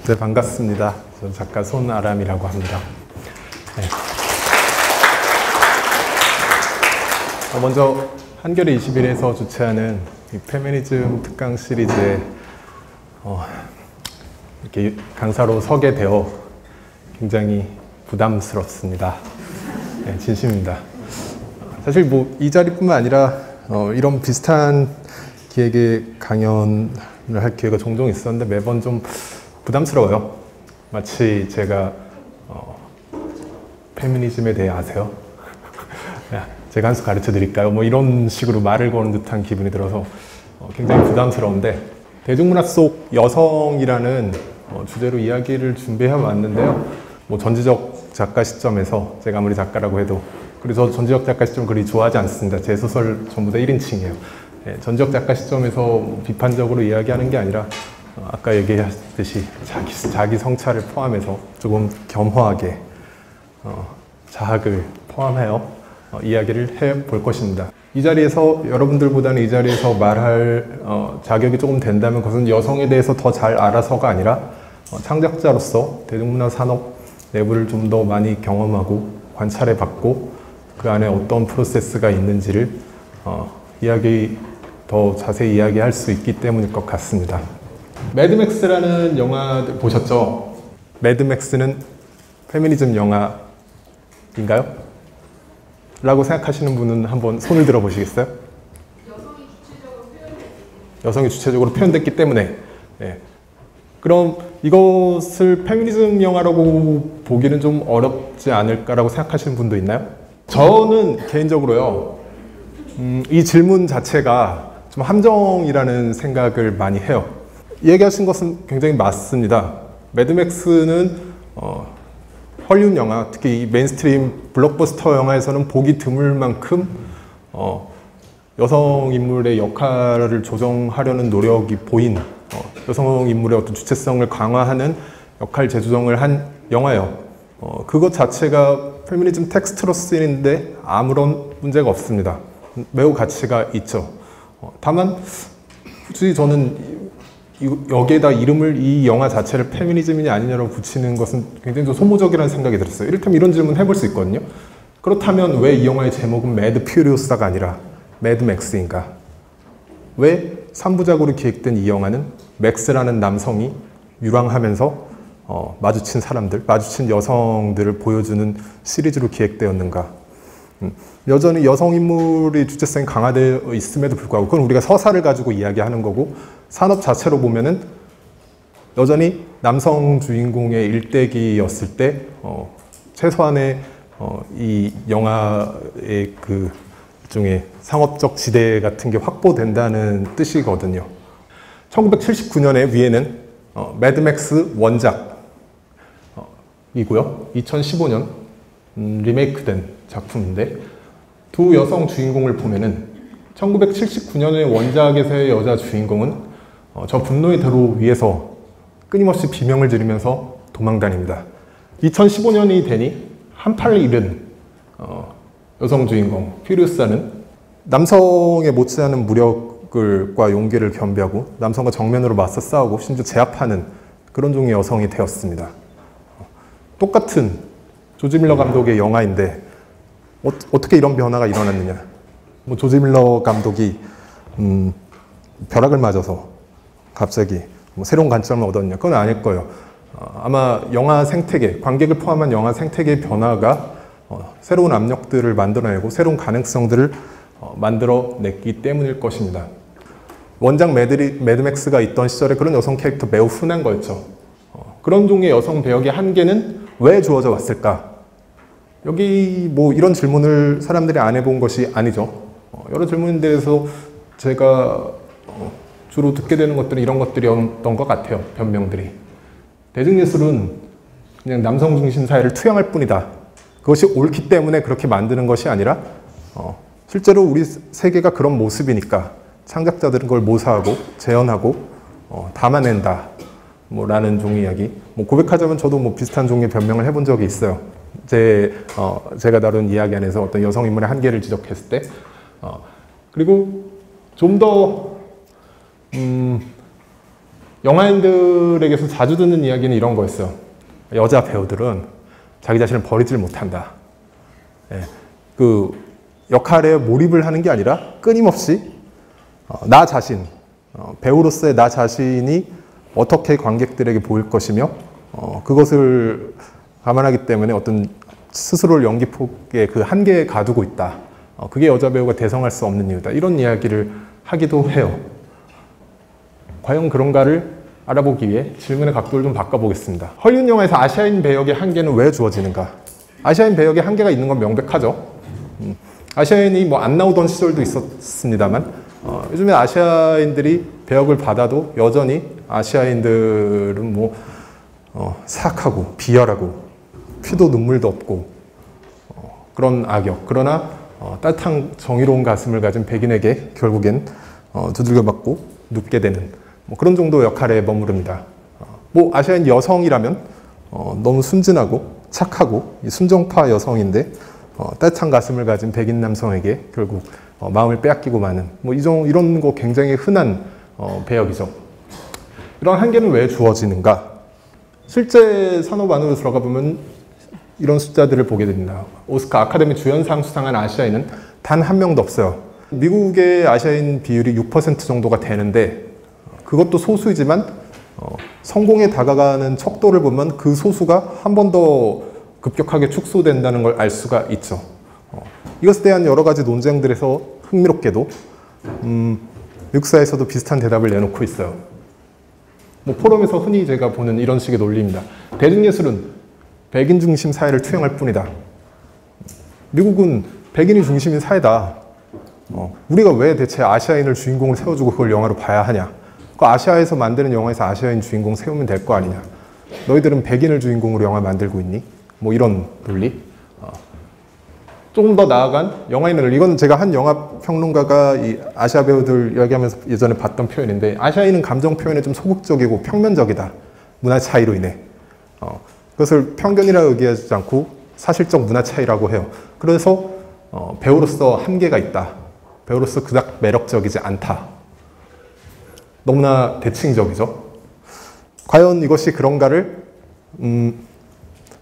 네, 반갑습니다. 저는 작가 손아람이라고 합니다. 네. 먼저 한겨레 21에서 주최하는 이 페미니즘 특강 시리즈에 이렇게 강사로 서게 되어 굉장히 부담스럽습니다. 네, 진심입니다. 사실 뭐 이 자리뿐만 아니라 이런 비슷한 기획의 강연을 할 기회가 종종 있었는데 매번 좀 부담스러워요. 마치 제가 페미니즘에 대해 아세요? 제가 한 수 가르쳐 드릴까요? 뭐 이런 식으로 말을 거는 듯한 기분이 들어서 굉장히 부담스러운데, 대중문화 속 여성이라는 주제로 이야기를 준비해 왔는데요. 뭐 전지적 작가 시점에서, 제가 아무리 작가라고 해도, 그리고 저 전지적 작가 시점 그리 좋아하지 않습니다. 제 소설 전부 다 1인칭이에요. 전지적 작가 시점에서 비판적으로 이야기하는 게 아니라 아까 얘기했듯이 자기 성찰을 포함해서 조금 겸허하게 자학을 포함하여 이야기를 해볼 것입니다. 이 자리에서 여러분들보다는 이 자리에서 말할 자격이 조금 된다면 그것은 여성에 대해서 더 잘 알아서가 아니라 창작자로서 대중문화 산업 내부를 좀 더 많이 경험하고 관찰해봤고 그 안에 어떤 프로세스가 있는지를 더 자세히 이야기할 수 있기 때문일 것 같습니다. 매드맥스라는 영화 보셨죠? 매드맥스는 페미니즘 영화인가요? 라고 생각하시는 분은 한번 손을 들어 보시겠어요? 여성이 주체적으로 표현됐기 때문에. 네. 그럼 이것을 페미니즘 영화라고 보기는 좀 어렵지 않을까라고 생각하시는 분도 있나요? 저는 개인적으로요, 이 질문 자체가 좀 함정이라는 생각을 많이 해요. 얘기하신 것은 굉장히 맞습니다. 매드맥스는 헐리우드 영화, 특히 이 메인스트림 블록버스터 영화에서는 보기 드물 만큼 여성 인물의 역할을 조정하려는 노력이 보인, 여성 인물의 어떤 주체성을 강화하는 역할 재조정을 한 영화예요. 그것 자체가 페미니즘 텍스트로 쓰이는데 아무런 문제가 없습니다. 매우 가치가 있죠. 다만 굳이 저는 여기에다 이름을, 이 영화 자체를 페미니즘이냐 아니냐로 붙이는 것은 굉장히 좀 소모적이라는 생각이 들었어요. 이를테면 이런 질문 해볼 수 있거든요. 그렇다면 왜 이 영화의 제목은 매드 퓨리오사가 아니라 매드맥스인가? 왜 3부작으로 기획된 이 영화는 맥스라는 남성이 유랑하면서 마주친 여성들을 보여주는 시리즈로 기획되었는가? 여전히 여성 인물의 주체성이 강화되어 있음에도 불구하고, 그건 우리가 서사를 가지고 이야기하는 거고, 산업 자체로 보면은 여전히 남성 주인공의 일대기였을 때 최소한의 이 영화의 그 일종의 상업적 지대 같은 게 확보된다는 뜻이거든요. 1979년에 위에는 매드맥스 원작이고요. 2015년 리메이크된 작품인데, 두 여성 주인공을 보면은 1979년의 원작에서의 여자 주인공은 저 분노의 도로 위에서 끊임없이 비명을 지르면서 도망다닙니다. 2015년이 되니 한팔을 잃은 여성 주인공 퓨리오사는 남성의 못지않은 무력과 용기를 겸비하고 남성과 정면으로 맞서 싸우고 심지어 제압하는 그런 종의 여성이 되었습니다. 똑같은 조지 밀러 감독의 영화인데 어떻게 이런 변화가 일어났느냐? 뭐 조지 밀러 감독이 벼락을 맞아서 갑자기 뭐 새로운 관점을 얻었냐? 그건 아닐 거예요. 아마 영화 생태계, 관객을 포함한 영화 생태계의 변화가 새로운 압력들을 만들어내고 새로운 가능성들을 만들어냈기 때문일 것입니다. 원작 매드맥스가 있던 시절에 그런 여성 캐릭터 매우 흔한 거였죠. 그런 종의 여성 배역의 한계는 왜 주어져 왔을까? 여기 뭐 이런 질문을 사람들이 안 해본 것이 아니죠. 여러 질문에 대해서 제가 주로 듣게 되는 것들은 이런 것들이었던 것 같아요. 변명들이. 대중예술은 그냥 남성 중심 사회를 투영할 뿐이다. 그것이 옳기 때문에 그렇게 만드는 것이 아니라 실제로 우리 세계가 그런 모습이니까 창작자들은 그걸 모사하고 재현하고 담아낸다. 라는 종의 이야기. 고백하자면 저도 비슷한 종의 변명을 해본 적이 있어요. 제가 다룬 이야기 안에서 어떤 여성 인물의 한계를 지적했을 때. 그리고 좀 더 영화인들에게서 자주 듣는 이야기는 이런 거였어요. 여자 배우들은 자기 자신을 버리질 못한다. 예, 그 역할에 몰입을 하는 게 아니라 끊임없이 나 자신, 배우로서의 나 자신이 어떻게 관객들에게 보일 것이며 그것을 감안하기 때문에 어떤 스스로를 연기 폭의 그 한계에 가두고 있다. 그게 여자 배우가 대성할 수 없는 이유다. 이런 이야기를 하기도 해요. 과연 그런가를 알아보기 위해 질문의 각도를 좀 바꿔보겠습니다. 헐리우드 영화에서 아시아인 배역의 한계는 왜 주어지는가? 아시아인 배역의 한계가 있는 건 명백하죠. 아시아인이 뭐 안 나오던 시절도 있었습니다만 요즘에 아시아인들이 배역을 받아도 여전히 아시아인들은 뭐 사악하고 비열하고 피도 눈물도 없고 그런 악역. 그러나 따뜻한 정의로운 가슴을 가진 백인에게 결국엔 두들겨 맞고 눕게 되는 뭐 그런 정도 역할에 머무릅니다. 뭐 아시아인 여성이라면 너무 순진하고 착하고 순정파 여성인데 따뜻한 가슴을 가진 백인 남성에게 결국 마음을 빼앗기고 마는 뭐 이런 거 굉장히 흔한 배역이죠. 이런 한계는 왜 주어지는가? 실제 산업 안으로 들어가 보면 이런 숫자들을 보게 됩니다. 오스카 아카데미 주연상 수상한 아시아인은 단 한 명도 없어요. 미국의 아시아인 비율이 6% 정도가 되는데 그것도 소수이지만 성공에 다가가는 척도를 보면 그 소수가 한 번 더 급격하게 축소된다는 걸 알 수가 있죠. 이것에 대한 여러 가지 논쟁들에서 흥미롭게도 미국사에서도 비슷한 대답을 내놓고 있어요. 뭐 포럼에서 흔히 제가 보는 이런 식의 논리입니다. 대중예술은 백인 중심 사회를 투영할 뿐이다. 미국은 백인이 중심인 사회다. 우리가 왜 대체 아시아인을 주인공으로 세워주고 그걸 영화로 봐야 하냐. 그 아시아에서 만드는 영화에서 아시아인 주인공 세우면 될 거 아니냐. 너희들은 백인을 주인공으로 영화 만들고 있니? 뭐 이런 논리. 조금 더 나아간 영화인을, 이건 제가 한 영화 평론가가 이 아시아 배우들 이야기하면서 예전에 봤던 표현인데, 아시아인은 감정 표현에 좀 소극적이고 평면적이다. 문화 차이로 인해. 그것을 편견이라고 얘기하지 않고 사실적 문화 차이라고 해요. 그래서 배우로서 한계가 있다. 배우로서 그닥 매력적이지 않다. 너무나 대칭적이죠. 과연 이것이 그런가를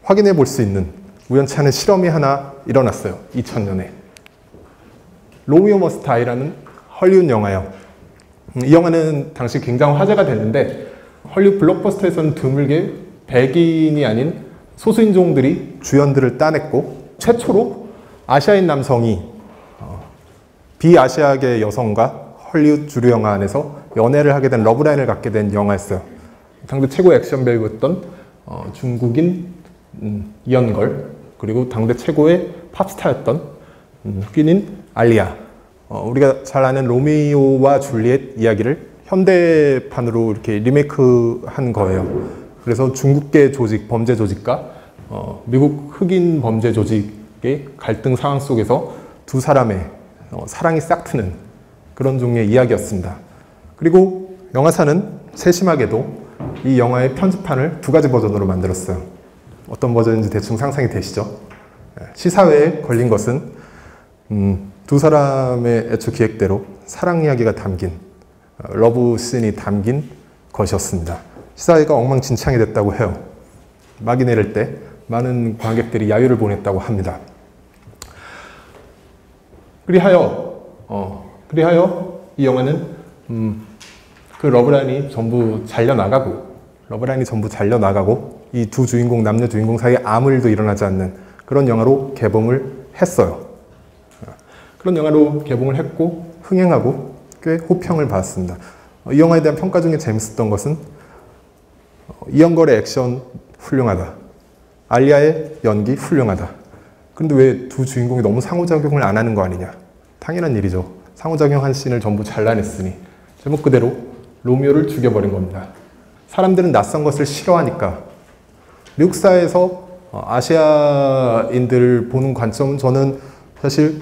확인해 볼 수 있는 우연치 않은 실험이 하나 일어났어요. 2000년에. 로미오 머스트 다이라는 헐리우드 영화예요. 이 영화는 당시 굉장히 화제가 됐는데 헐리우드 블록버스터에서는 드물게 백인이 아닌 소수인종들이 주연들을 따냈고 최초로 아시아인 남성이 비아시아계 여성과 헐리우드 주류 영화 안에서 연애를 하게 된 러브라인을 갖게 된 영화였어요. 당대 최고의 액션 배우였던 중국인 이연걸, 그리고 당대 최고의 팝스타였던 흑인인 알리아. 우리가 잘 아는 로미오와 줄리엣 이야기를 현대판으로 이렇게 리메이크한 거예요. 그래서 중국계 조직, 범죄 조직과 미국 흑인 범죄 조직의 갈등 상황 속에서 두 사람의 사랑이 싹트는 그런 종류의 이야기였습니다. 그리고 영화사는 세심하게도 이 영화의 편집판을 두 가지 버전으로 만들었어요. 어떤 버전인지 대충 상상이 되시죠? 시사회에 걸린 것은 두 사람의 애초 기획대로 사랑 이야기가 담긴, 러브 씬이 담긴 것이었습니다. 시사회가 엉망진창이 됐다고 해요. 막이 내릴 때 많은 관객들이 야유를 보냈다고 합니다. 그리하여 이 영화는 그 러브라인이 전부 잘려나가고 이 두 주인공, 남녀 주인공 사이에 아무 일도 일어나지 않는 그런 영화로 개봉을 했어요. 그런 영화로 개봉을 했고 흥행하고 꽤 호평을 받았습니다. 이 영화에 대한 평가 중에 재밌었던 것은 이연걸의 액션 훌륭하다. 알리아의 연기 훌륭하다. 그런데 왜 두 주인공이 너무 상호작용을 안 하는 거 아니냐. 당연한 일이죠. 상호작용한 씬을 전부 잘라냈으니 제목 그대로 로미오를 죽여버린 겁니다. 사람들은 낯선 것을 싫어하니까. 미국 사회에서 아시아인들을 보는 관점은 저는 사실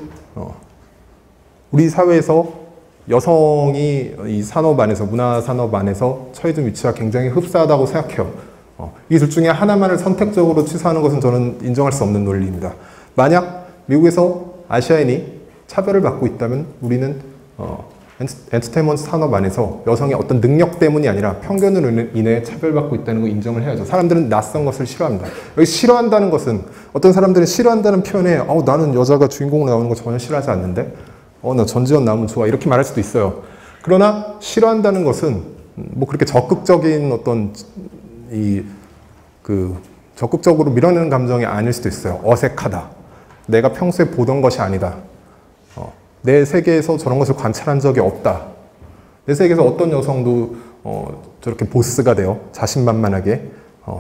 우리 사회에서 여성이 이 산업 안에서, 문화 산업 안에서 처해진 위치가 굉장히 흡사하다고 생각해요. 이 둘 중에 하나만을 선택적으로 취사하는 것은 저는 인정할 수 없는 논리입니다. 만약 미국에서 아시아인이 차별을 받고 있다면 우리는 엔터테인먼트 산업 안에서 여성의 어떤 능력 때문이 아니라 편견으로 인해 차별받고 있다는 걸 인정을 해야죠. 사람들은 낯선 것을 싫어합니다. 여기 싫어한다는 것은 어떤 사람들은 싫어한다는 표현에 나는 여자가 주인공으로 나오는 거 전혀 싫어하지 않는데 나 전지현 나오면 좋아 이렇게 말할 수도 있어요. 그러나 싫어한다는 것은 뭐 그렇게 적극적인 어떤 적극적으로 밀어내는 감정이 아닐 수도 있어요. 어색하다. 내가 평소에 보던 것이 아니다. 내 세계에서 저런 것을 관찰한 적이 없다. 내 세계에서 어떤 여성도 저렇게 보스가 되어 자신만만하게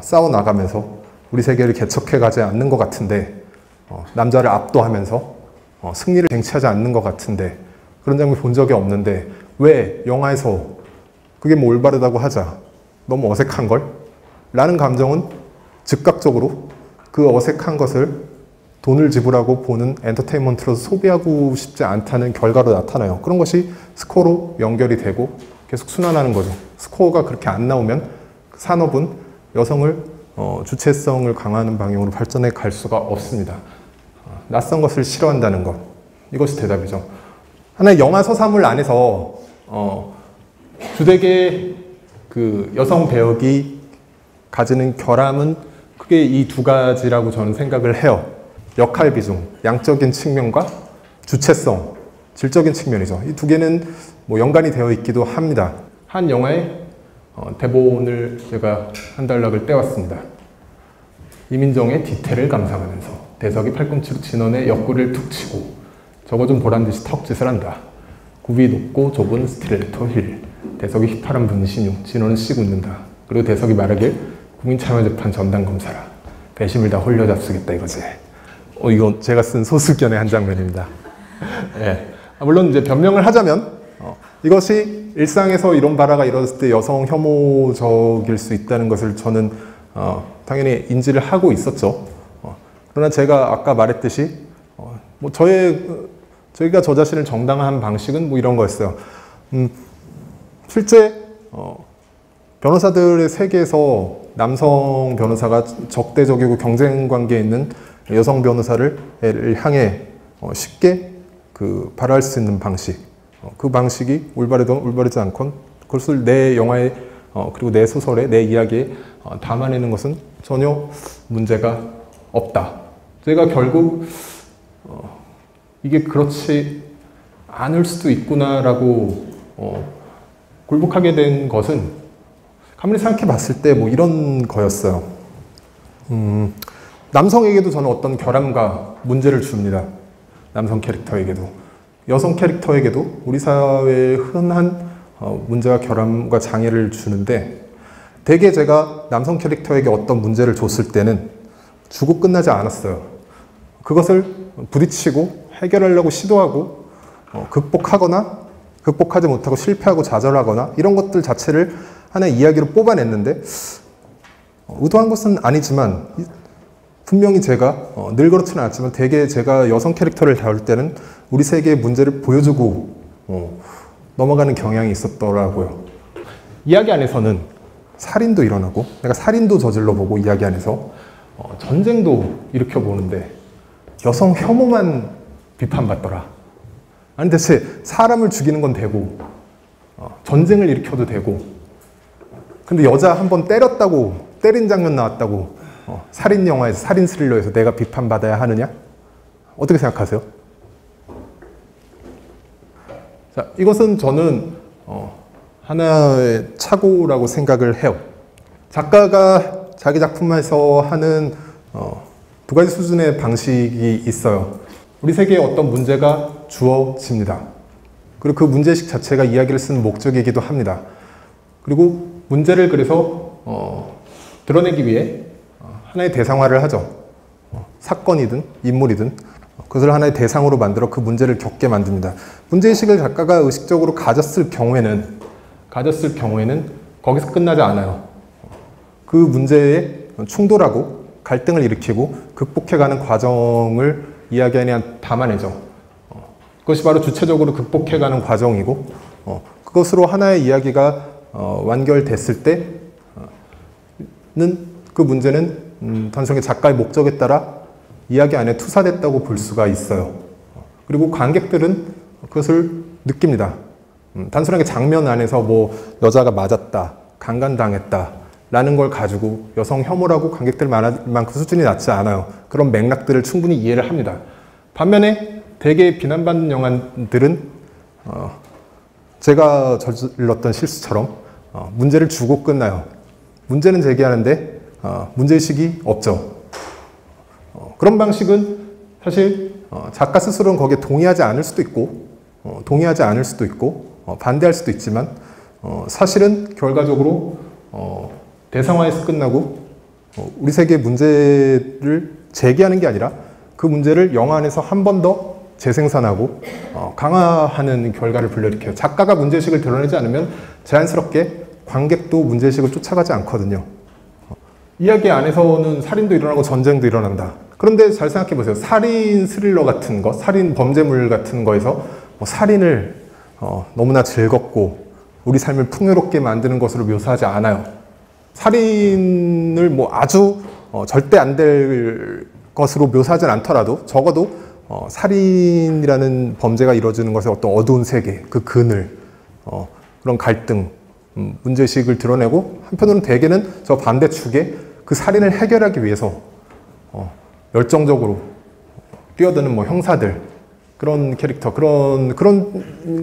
싸워나가면서 우리 세계를 개척해 가지 않는 것 같은데 남자를 압도하면서 승리를 쟁취하지 않는 것 같은데 그런 장면 본 적이 없는데 왜 영화에서 그게 뭐 올바르다고 하자. 너무 어색한걸? 라는 감정은 즉각적으로 그 어색한 것을 돈을 지불하고 보는 엔터테인먼트로서 소비하고 싶지 않다는 결과로 나타나요. 그런 것이 스코어로 연결이 되고 계속 순환하는 거죠. 스코어가 그렇게 안 나오면 산업은 여성을 주체성을 강화하는 방향으로 발전해 갈 수가 없습니다. 낯선 것을 싫어한다는 것. 이것이 대답이죠. 하나의 영화 서사물 안에서 주되게 그 여성 배역이 가지는 결함은 크게 이 두 가지라고 저는 생각을 해요. 역할 비중, 양적인 측면과 주체성, 질적인 측면이죠. 이 두 개는 뭐 연관이 되어 있기도 합니다. 한 영화의 대본을 제가 한 단락을 떼왔습니다. 이민정의 디테일을 감상하면서 대석이 팔꿈치로 진원의 옆구리를 툭 치고 저거 좀 보란 듯이 턱짓을 한다. 굽이 높고 좁은 스틸레토 힐. 대석이 휘파람 부는 신유. 진원은 씩 웃는다. 그리고 대석이 말하길 국민참여재판 전담검사라. 배심을 다 홀려잡수겠다 이거지. 이건 제가 쓴 소수견의 한 장면입니다. 예. 물론 이제 변명을 하자면 이것이 일상에서 이런 발화가 이루어졌을 때 여성 혐오적일 수 있다는 것을 저는 당연히 인지를 하고 있었죠. 그러나 제가 아까 말했듯이 뭐 저희가 저 자신을 정당화한 방식은 뭐 이런 거였어요. 실제 변호사들의 세계에서 남성 변호사가 적대적이고 경쟁 관계에 있는 여성 변호사를 향해 쉽게 발화할 수 있는 방식, 그 방식이 올바르든 올바르지 않건 그것을 내 영화에 그리고 내 소설에 내 이야기에 담아내는 것은 전혀 문제가 없다. 제가 결국 이게 그렇지 않을 수도 있구나라고 굴복하게 된 것은 가만히 생각해 봤을 때 뭐 이런 거였어요. 남성에게도 저는 어떤 결함과 문제를 줍니다. 남성 캐릭터에게도. 여성 캐릭터에게도 우리 사회의 흔한 문제와 결함과 장애를 주는데 대개 제가 남성 캐릭터에게 어떤 문제를 줬을 때는 주고 끝나지 않았어요. 그것을 부딪히고 해결하려고 시도하고 극복하거나 극복하지 못하고 실패하고 좌절하거나 이런 것들 자체를 하나의 이야기로 뽑아냈는데 의도한 것은 아니지만 분명히 제가 늘 그렇지는 않지만 대개 제가 여성 캐릭터를 다룰 때는 우리 세계의 문제를 보여주고 넘어가는 경향이 있었더라고요. 이야기 안에서는 살인도 일어나고 내가 살인도 저질러 보고 이야기 안에서 전쟁도 일으켜보는데 여성 혐오만 비판받더라. 아니 대체 사람을 죽이는 건 되고 전쟁을 일으켜도 되고 근데 여자 한 번 때린 장면 나왔다고 살인 영화에서 살인 스릴러에서 내가 비판받아야 하느냐? 어떻게 생각하세요? 자, 이것은 저는 하나의 착오라고 생각을 해요. 작가가 자기 작품에서 하는 두 가지 수준의 방식이 있어요. 우리 세계에 어떤 문제가 주어집니다. 그리고 그 문제의식 자체가 이야기를 쓰는 목적이기도 합니다. 그리고 문제를 그래서 드러내기 위해 하나의 대상화를 하죠. 사건이든 인물이든 그것을 하나의 대상으로 만들어 그 문제를 겪게 만듭니다. 문제의식을 작가가 의식적으로 가졌을 경우에는 거기서 끝나지 않아요. 그 문제에 충돌하고 갈등을 일으키고 극복해가는 과정을 이야기 안에 담아내죠. 그것이 바로 주체적으로 극복해가는 과정이고 그것으로 하나의 이야기가 완결됐을 때는 그 문제는 단순히 작가의 목적에 따라 이야기 안에 투사됐다고 볼 수가 있어요. 그리고 관객들은 그것을 느낍니다. 단순하게 장면 안에서 뭐 여자가 맞았다, 강간당했다 라는 걸 가지고 여성 혐오라고 관객들 말할 만큼 수준이 낮지 않아요. 그런 맥락들을 충분히 이해를 합니다. 반면에 대개 비난받는 영화들은 제가 저질렀던 실수처럼 문제를 주고 끝나요. 문제는 제기하는데 문제의식이 없죠. 그런 방식은 사실 작가 스스로는 거기에 동의하지 않을 수도 있고 반대할 수도 있지만 사실은 결과적으로 대상화에서 끝나고 우리 세계의 문제를 제기하는 게 아니라 그 문제를 영화 안에서 한 번 더 재생산하고 강화하는 결과를 불러일으켜요. 작가가 문제의식을 드러내지 않으면 자연스럽게 관객도 문제의식을 쫓아가지 않거든요. 이야기 안에서는 살인도 일어나고 전쟁도 일어난다. 그런데 잘 생각해 보세요. 살인 스릴러 같은 거, 살인 범죄물 같은 거에서 살인을 너무나 즐겁고 우리 삶을 풍요롭게 만드는 것으로 묘사하지 않아요. 살인을 뭐 아주 절대 안 될 것으로 묘사하진 않더라도 적어도 살인이라는 범죄가 이루어지는 것의 어떤 어두운 세계, 그 그늘, 그런 갈등, 문제의식을 드러내고 한편으로는 대개는 저 반대축에 그 살인을 해결하기 위해서 열정적으로 뛰어드는 뭐 형사들, 그런 캐릭터, 그런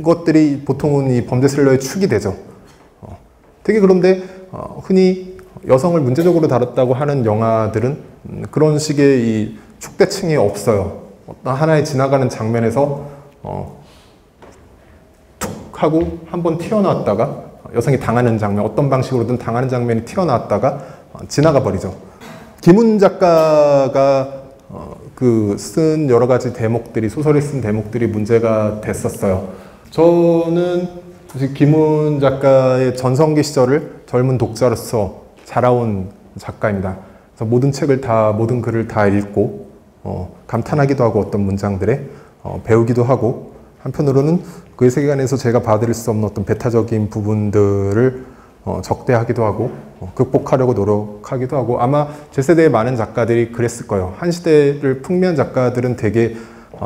것들이 보통은 이 범죄 스릴러의 축이 되죠. 되게 그런데 흔히 여성을 문제적으로 다뤘다고 하는 영화들은 그런 식의 이 축대층이 없어요. 어떤 하나의 지나가는 장면에서 툭 하고 한번 튀어나왔다가 여성이 당하는 장면, 어떤 방식으로든 당하는 장면이 튀어나왔다가 지나가 버리죠. 김훈 작가가 쓴 여러 가지 대목들이, 소설에 쓴 대목들이 문제가 됐었어요. 저는 김훈 작가의 전성기 시절을 젊은 독자로서 자라온 작가입니다. 그래서 모든 글을 다 읽고 감탄하기도 하고 어떤 문장들에 배우기도 하고 한편으로는 그의 세계관에서 제가 받아들일 수 없는 어떤 배타적인 부분들을 적대하기도 하고 극복하려고 노력하기도 하고 아마 제 세대의 많은 작가들이 그랬을 거예요. 한 시대를 풍미한 작가들은 되게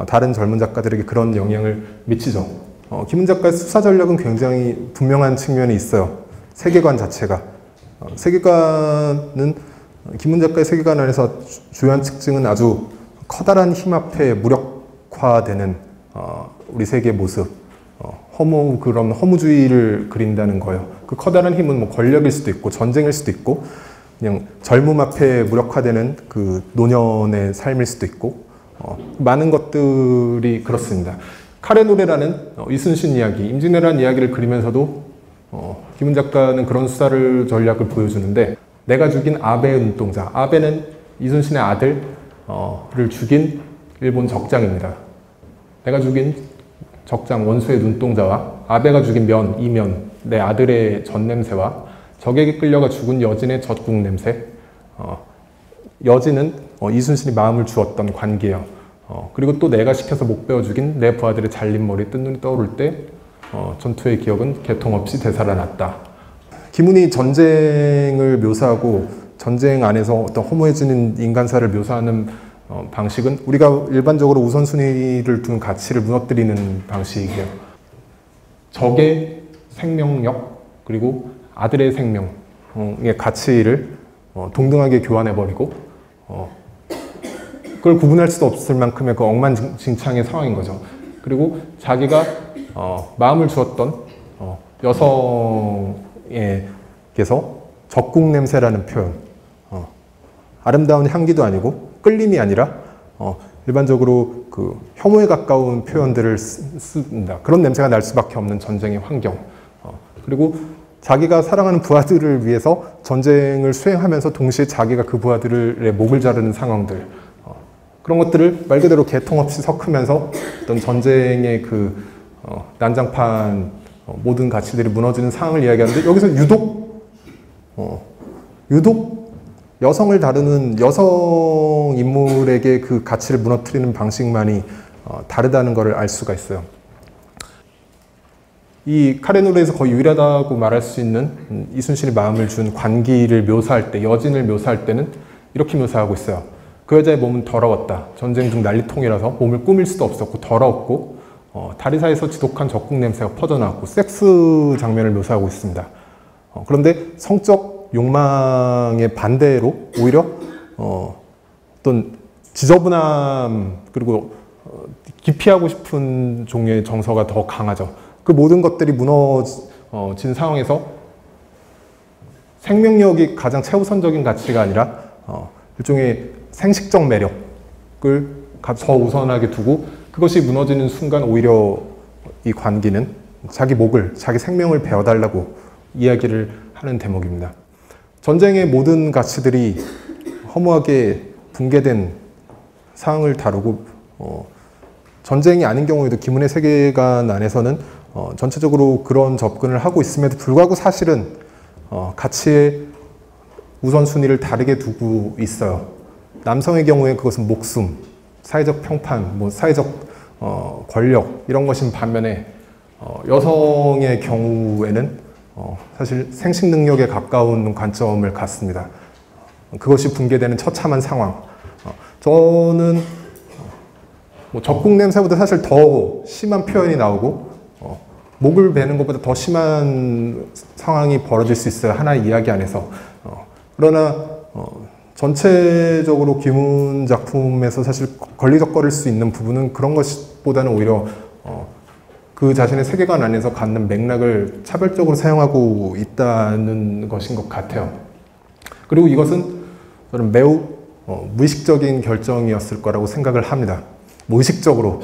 다른 젊은 작가들에게 그런 영향을 미치죠. 김훈 작가의 수사 전략은 굉장히 분명한 측면이 있어요. 세계관 자체가. 세계관은 김훈 작가의 세계관 안에서 주요한 특징은 아주 커다란 힘 앞에 무력화되는 우리 세계의 모습, 그런 허무주의를 그린다는 거예요. 그 커다란 힘은 뭐 권력일 수도 있고 전쟁일 수도 있고 그냥 젊음 앞에 무력화되는 그 노년의 삶일 수도 있고 많은 것들이 그렇습니다. 칼의 노래라는 이순신 이야기, 임진왜란 이야기를 그리면서도 김훈 작가는 그런 수사를 전략을 보여주는데 내가 죽인 아베의 눈동자, 아베는 이순신의 아들을 죽인 일본 적장입니다. 내가 죽인 적장 원수의 눈동자와 아베가 죽인 이면, 내 아들의 젖냄새와 적에게 끌려가 죽은 여진의 젖국 냄새. 여진은 이순신이 마음을 주었던 관계예요. 그리고 또 내가 시켜서 목 베어 죽인 내 부하들의 잘린 머리, 뜬 눈이 떠오를 때 전투의 기억은 개통 없이 되살아났다. 김훈이 전쟁을 묘사하고 전쟁 안에서 어떤 허무해지는 인간사를 묘사하는 방식은 우리가 일반적으로 우선순위를 둔 가치를 무너뜨리는 방식이에요. 적의 생명력 그리고 아들의 생명의 가치를 동등하게 교환해버리고 그걸 구분할 수도 없을 만큼의 그 엉망진창의 상황인 거죠. 그리고 자기가 마음을 주었던 여성에게서 적국 냄새라는 표현, 아름다운 향기도 아니고 끌림이 아니라 일반적으로 그 혐오에 가까운 표현들을 쓴다. 그런 냄새가 날 수밖에 없는 전쟁의 환경. 그리고 자기가 사랑하는 부하들을 위해서 전쟁을 수행하면서 동시에 자기가 그 부하들의 목을 자르는 상황들. 그런 것들을 말 그대로 개통 없이 섞으면서 어떤 전쟁의 그 난장판 모든 가치들이 무너지는 상황을 이야기하는데 여기서 유독 여성을 다루는 여성 인물에게 그 가치를 무너뜨리는 방식만이 다르다는 것을 알 수가 있어요. 이 칼의 노래에서 거의 유일하다고 말할 수 있는 이순신이 마음을 준 관기를 묘사할 때, 여진을 묘사할 때는 이렇게 묘사하고 있어요. 그 여자의 몸은 더러웠다. 전쟁 중 난리통이라서 몸을 꾸밀 수도 없었고 더러웠고 다리 사이에서 지독한 적국 냄새가 퍼져나왔고 섹스 장면을 묘사하고 있습니다. 그런데 성적 욕망의 반대로 오히려 어떤 지저분함 그리고 기피하고 싶은 종류의 정서가 더 강하죠. 그 모든 것들이 무너진 상황에서 생명력이 가장 최우선적인 가치가 아니라 일종의 생식적 매력을 더 우선하게 두고 그것이 무너지는 순간 오히려 이 관기는 자기 목을, 자기 생명을 베어달라고 이야기를 하는 대목입니다. 전쟁의 모든 가치들이 허무하게 붕괴된 상황을 다루고 전쟁이 아닌 경우에도 김은혜 세계관 안에서는 전체적으로 그런 접근을 하고 있음에도 불구하고 사실은 가치의 우선순위를 다르게 두고 있어요. 남성의 경우에 그것은 목숨, 사회적 평판, 사회적 권력 이런 것인 반면에 여성의 경우에는 사실 생식 능력에 가까운 관점을 갖습니다. 그것이 붕괴되는 처참한 상황. 저는 적국 냄새보다 사실 더 심한 표현이 나오고 목을 베는 것보다 더 심한 상황이 벌어질 수 있어요. 하나의 이야기 안에서. 그러나 전체적으로 김훈 작품에서 사실 걸리적거릴 수 있는 부분은 그런 것보다는 오히려 그 자신의 세계관 안에서 갖는 맥락을 차별적으로 사용하고 있다는 것인 것 같아요. 그리고 이것은 저는 매우 무의식적인 결정이었을 거라고 생각을 합니다. 무의식적으로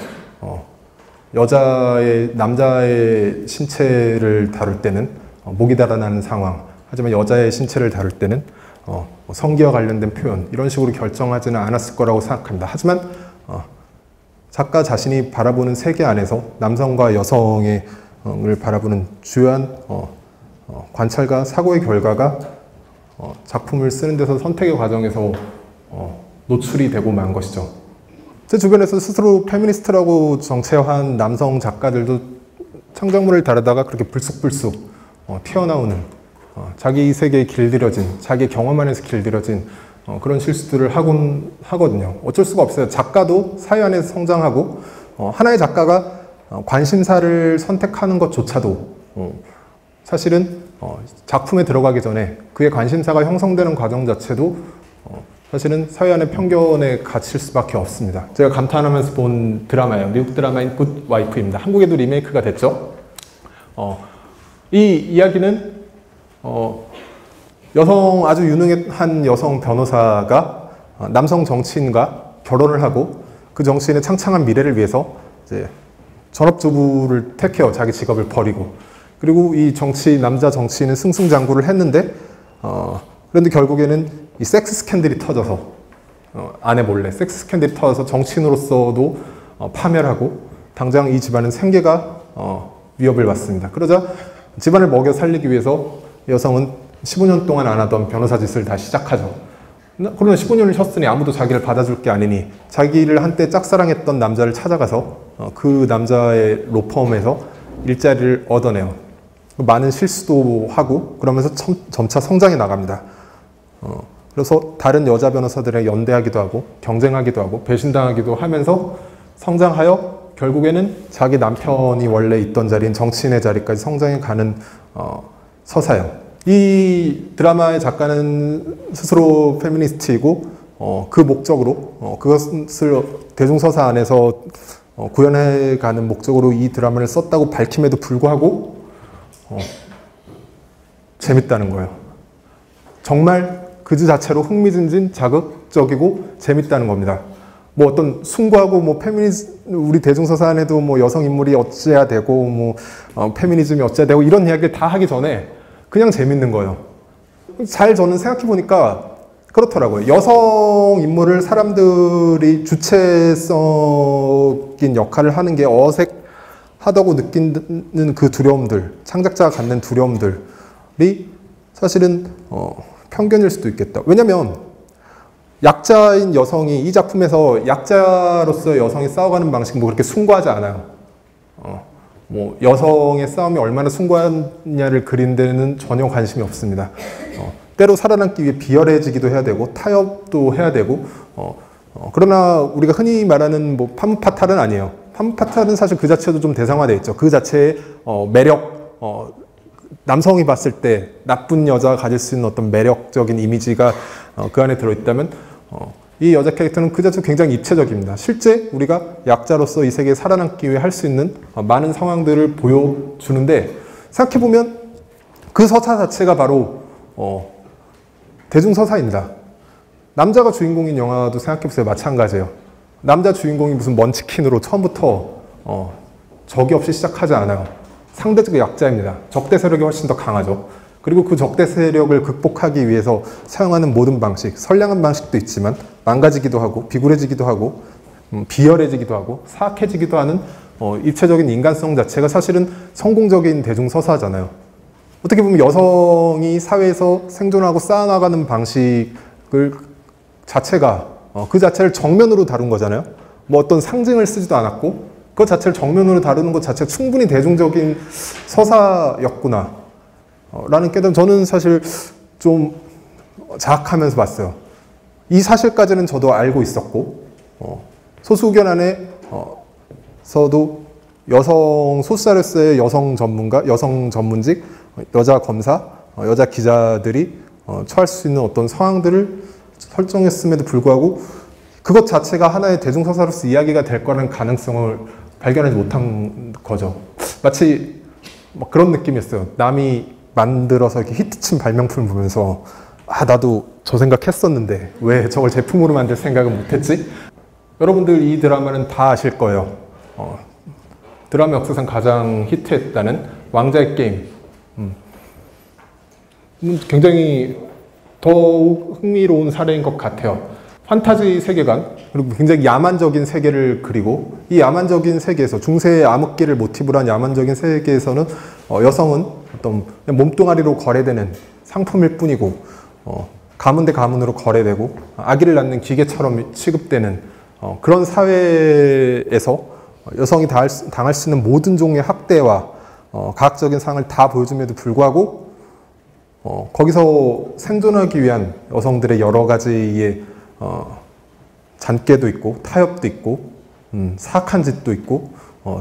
남자의 신체를 다룰 때는 목이 달아나는 상황, 하지만 여자의 신체를 다룰 때는 성기와 관련된 표현 이런 식으로 결정하지는 않았을 거라고 생각합니다. 하지만 작가 자신이 바라보는 세계 안에서 남성과 여성을 바라보는 주요한 관찰과 사고의 결과가 작품을 쓰는 데서 선택의 과정에서 노출이 되고 만 것이죠. 제 주변에서 스스로 페미니스트라고 정체화한 남성 작가들도 창작물을 다루다가 그렇게 불쑥불쑥 튀어나오는 자기 세계에 길들여진, 자기 경험 안에서 길들여진 그런 실수들을 하곤 하거든요. 어쩔 수가 없어요. 작가도 사회 안에서 성장하고 하나의 작가가 관심사를 선택하는 것조차도 사실은 작품에 들어가기 전에 그의 관심사가 형성되는 과정 자체도 사실은 사회 안의 편견에 갇힐 수밖에 없습니다. 제가 감탄하면서 본 드라마예요. 미국 드라마인 굿 와이프입니다. 한국에도 리메이크가 됐죠. 이 이야기는 아주 유능한 여성 변호사가 남성 정치인과 결혼을 하고 그 정치인의 창창한 미래를 위해서 이제 전업주부를 택해요. 자기 직업을 버리고. 그리고 이 남자 정치인은 승승장구를 했는데 그런데 결국에는 이 섹스 스캔들이 터져서 아내 몰래 섹스 스캔들이 터져서 정치인으로서도 파멸하고 당장 이 집안은 생계가 위협을 받습니다. 그러자 집안을 먹여 살리기 위해서 여성은 15년 동안 안 하던 변호사 짓을 다시 시작하죠. 그러나 15년을 쉬었으니 아무도 자기를 받아줄 게 아니니 자기를 한때 짝사랑했던 남자를 찾아가서 그 남자의 로펌에서 일자리를 얻어내요. 많은 실수도 하고 그러면서 점차 성장해 나갑니다. 그래서 다른 여자 변호사들에 연대하기도 하고 경쟁하기도 하고 배신당하기도 하면서 성장하여 결국에는 자기 남편이 원래 있던 자리인 정치인의 자리까지 성장해 가는 서사예요. 이 드라마의 작가는 스스로 페미니스트이고 그 목적으로 그것을 대중서사 안에서 구현해가는 목적으로 이 드라마를 썼다고 밝힘에도 불구하고 재밌다는 거예요. 정말 그 자체로 흥미진진, 자극적이고 재밌다는 겁니다. 어떤 숭고하고 우리 대중서사 안에도 여성 인물이 어찌해야 되고 페미니즘이 어찌해야 되고 이런 이야기를 다 하기 전에 그냥 재밌는 거예요. 저는 생각해 보니까 그렇더라고요. 여성 인물을 사람들이 주체적인 역할을 하는 게 어색하다고 느끼는 그 두려움들, 창작자가 갖는 두려움들이 사실은 편견일 수도 있겠다. 왜냐면 약자인 여성이 이 작품에서 약자로서 여성이 싸워가는 방식 그렇게 숭고하지 않아요. 여성의 싸움이 얼마나 숭고하냐를 그린 데는 전혀 관심이 없습니다. 때로 살아남기 위해 비열해지기도 해야 되고 타협도 해야 되고 그러나 우리가 흔히 말하는 파무파탈은 아니에요. 파무파탈은 사실 그 자체도 좀 대상화되어 있죠. 그 자체의 매력, 남성이 봤을 때 나쁜 여자가 가질 수 있는 어떤 매력적인 이미지가 그 안에 들어있다면 이 여자 캐릭터는 그 자체로 굉장히 입체적입니다. 실제 우리가 약자로서 이 세계에 살아남기 위해 할 수 있는 많은 상황들을 보여주는데, 생각해보면 그 서사 자체가 바로 대중서사입니다. 남자가 주인공인 영화도 생각해보세요. 마찬가지예요. 남자 주인공이 무슨 먼치킨으로 처음부터 적이 없이 시작하지 않아요. 상대적 약자입니다. 적대 세력이 훨씬 더 강하죠. 그리고 그 적대 세력을 극복하기 위해서 사용하는 모든 방식, 선량한 방식도 있지만 망가지기도 하고 비굴해지기도 하고 비열해지기도 하고 사악해지기도 하는 입체적인 인간성 자체가 사실은 성공적인 대중서사잖아요. 어떻게 보면 여성이 사회에서 생존하고 쌓아나가는 방식을 자체가 그 자체를 정면으로 다룬 거잖아요. 뭐 어떤 상징을 쓰지도 않았고 그 자체를 정면으로 다루는 것 자체가 충분히 대중적인 서사였구나 라는 깨달음, 저는 사실 좀 자학하면서 봤어요. 이 사실까지는 저도 알고 있었고 소수 의견 안에서도 여성 소셜사의 여성 전문가, 여성 전문직, 여자 검사, 여자 기자들이 처할 수 있는 어떤 상황들을 설정했음에도 불구하고 그것 자체가 하나의 대중서사로서 이야기가 될 거라는 가능성을 발견하지 못한 거죠. 마치 그런 느낌이었어요. 남이 만들어서 이렇게 히트친 발명품을 보면서 나도 저 생각했었는데 왜 저걸 제품으로 만들 생각은 못했지? 여러분들 이 드라마는 다 아실 거예요. 드라마 역사상 가장 히트했다는 왕자의 게임. 굉장히 더욱 흥미로운 사례인 것 같아요. 판타지 세계관, 그리고 굉장히 야만적인 세계를 그리고 이 야만적인 세계에서 중세의 암흑기를 모티브로 한 야만적인 세계에서는 여성은 어떤 몸뚱아리로 거래되는 상품일 뿐이고 가문 대 가문으로 거래되고 아기를 낳는 기계처럼 취급되는 그런 사회에서 여성이 당할 수 있는 모든 종류의 학대와 과학적인 상을 다 보여줌에도 불구하고 거기서 생존하기 위한 여성들의 여러 가지의 잔꾀도 있고 타협도 있고 사악한 짓도 있고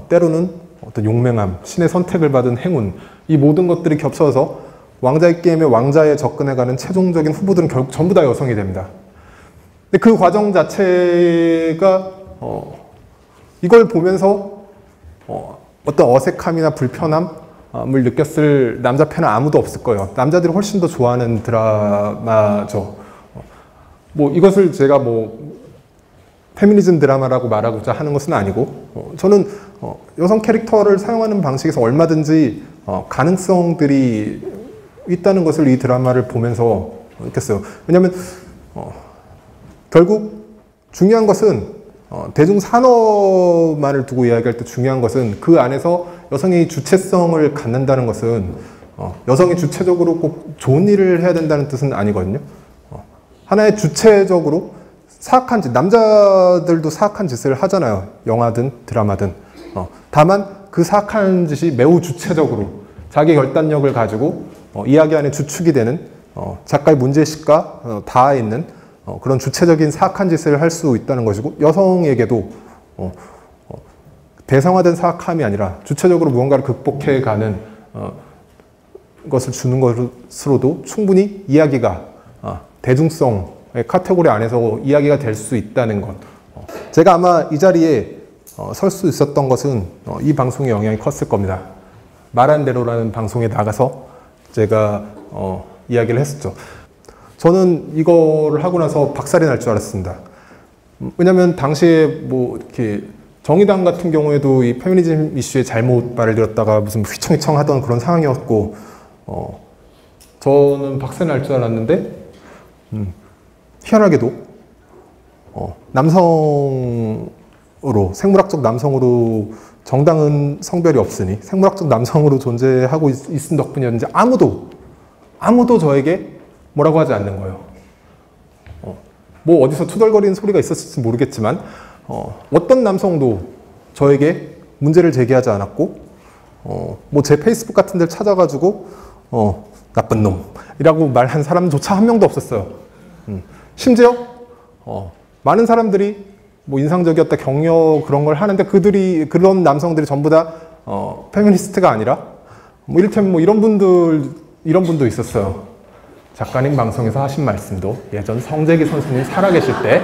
때로는 어떤 용맹함, 신의 선택을 받은 행운, 이 모든 것들이 겹쳐서 왕자의 게임의 왕자에 접근해가는 최종적인 후보들은 결국 전부 다 여성이 됩니다. 근데 그 과정 자체가 이걸 보면서 어떤 어색함이나 불편함을 느꼈을 남자 팬은 아무도 없을 거예요. 남자들이 훨씬 더 좋아하는 드라마죠. 뭐 이것을 제가 뭐 페미니즘 드라마라고 말하고자 하는 것은 아니고 저는 여성 캐릭터를 사용하는 방식에서 얼마든지 가능성들이 있다는 것을 이 드라마를 보면서 느꼈어요. 왜냐하면 결국 중요한 것은 대중산업만을 두고 이야기할 때 중요한 것은 그 안에서 여성이 주체성을 갖는다는 것은 여성이 주체적으로 꼭 좋은 일을 해야 된다는 뜻은 아니거든요. 하나의 주체적으로 사악한 짓, 남자들도 사악한 짓을 하잖아요. 영화든 드라마든. 다만 그 사악한 짓이 매우 주체적으로 자기 결단력을 가지고 이야기 안에 주축이 되는 작가의 문제의식과 닿아 있는 그런 주체적인 사악한 짓을 할 수 있다는 것이고, 여성에게도 대상화된 사악함이 아니라 주체적으로 무언가를 극복해가는 것을 주는 것으로도 충분히 이야기가 대중성의 카테고리 안에서 이야기가 될 수 있다는 것. 제가 아마 이 자리에 설 수 있었던 것은 이 방송의 영향이 컸을 겁니다. 말한 대로라는 방송에 나가서 제가 이야기를 했었죠. 저는 이거를 하고 나서 박살이 날 줄 알았습니다. 왜냐면 당시에 뭐 이렇게 정의당 같은 경우에도 이 페미니즘 이슈에 잘못 말을 들었다가 무슨 휘청휘청 하던 그런 상황이었고, 저는 박살이 날 줄 알았는데, 희한하게도 남성으로, 생물학적 남성으로, 정당은 성별이 없으니 생물학적 남성으로 존재하고 있은 덕분이었는지 아무도 저에게 뭐라고 하지 않는 거예요. 뭐 어디서 투덜거리는 소리가 있었을지 모르겠지만 어떤 남성도 저에게 문제를 제기하지 않았고, 뭐 제 페이스북 같은 데를 찾아가지고 나쁜 놈이라고 말한 사람조차 한 명도 없었어요. 심지어 많은 사람들이 뭐 인상적이었다 격려 그런 걸 하는데 그런 남성들이 전부 다 페미니스트가 아니라 뭐 이를테면 뭐 이런 분도 있었어요. 작가님 방송에서 하신 말씀도 예전 성재기 선생님 살아계실 때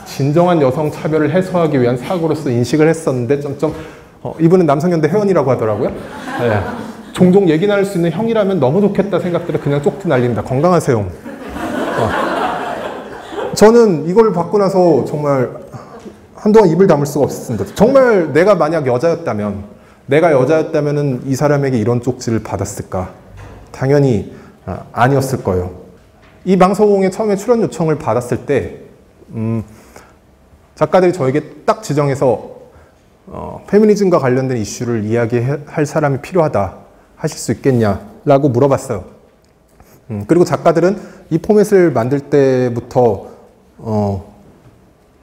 진정한 여성 차별을 해소하기 위한 사고로서 인식을 했었는데 이분은 남성연대 회원이라고 하더라고요. 네. 종종 얘기 나눌 수 있는 형이라면 너무 좋겠다 생각들을 그냥 쪽지 날립니다. 건강하세요. 저는 이걸 받고 나서 정말 한동안 입을 다물 수가 없었습니다. 정말 내가 만약 여자였다면은 이 사람에게 이런 쪽지를 받았을까? 당연히 아니었을 거예요. 이 방송에 처음에 출연 요청을 받았을 때 작가들이 저에게 딱 지정해서 페미니즘과 관련된 이슈를 이야기할 사람이 필요하다. 하실 수 있겠냐라고 물어봤어요. 그리고 작가들은 이 포맷을 만들 때부터